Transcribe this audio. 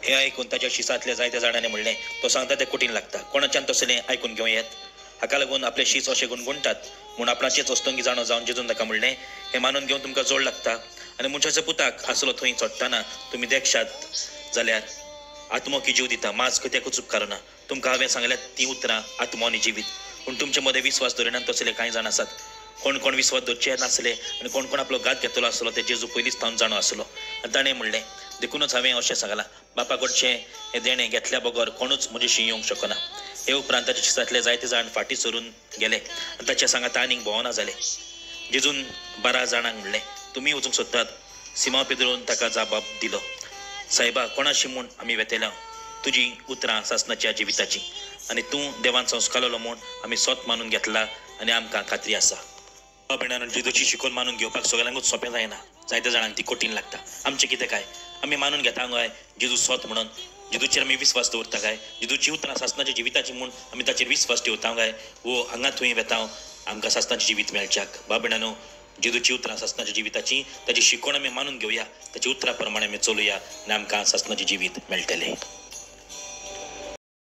हे ऐकून ताच्या शिसातल्या जायत्या जाणांनी म्हणलें तो सांगता तें कठीण लागता, कोणाच्यान तसलें ऐकून घेवं येत. हाका लागून आपले शीस अशें गुणगुणटात म्हूण आपणाचेच वस्तुंगी जाणो जावन जेजून ताका म्हणलें हें मानून घेवन तुमकां जोड लागता. आनी मनशाच्या पुताक आसलो थंय चडटाना तुमी देखशात जाल्यार आत्मो की जीव दिता, माज कित्याकूच उपकारो ना. तुमकां हांवें सांगल्यात ती उतरां आत्मो आनी जिवीत. पूण तुमचे मदें विस्वास दवरिनात तसले कांय जाण आसात. कोण कोण विस्वास दवरचे नासले आनी कोण कोण आपलो घात घेतलो आसलो ते जेजू पयलींच तावन जाणो आसलो. आनी ताणें म्हणलें देखूनच हांवें अशें सांगलां बापा कडचें हें देणें घेतल्या बगर कोणूच म्हजेशी येवंक शकना. हे उपरांत ताच्या शिसातले जायते जाण फाटीं सरून गेले आनी ताच्या सांगाता आनीक भोवना जाले. जेजून 12 जाणांक म्हणलें तुमी वचूंक सोदतात. सिमोन पेद्रोन ताका जाबाब दिलो सायबा कोणाशी म्हूण आमी वेतेल्या तुजी उतरां सासणाच्या जिविताची आनी तूं देवान संस्कारलो म्हूण आमी सोत मानून घेतला आनी आमकां खात्री आसा. भयणान जेजूची शिकून मानून घेवपाक सगळ्यांकूच सोंपें जायना. जायत्या जाणांक ती कठीण लागता. आमचें कितें काय आमी मानून घेता काय जेजू सोत म्हणून जेजूचेर आमी विस्वास दवरता काय जेजूची उतरां सासणाच्या जिविताची म्हूण आमी ताचेर विस्वास ठेवता काय वो हांगा थंय वेताव आमकां सासणाचें जिवीत मेळच्याक. भयणानो जेजूची उतरां सासणाच्या जिविताची ताची शिकवण आमी मानून घेवया, ताची उतरां प्रमाणे आमी चलुया आनी आमकां सासणाचें जिवीत मेळटलें.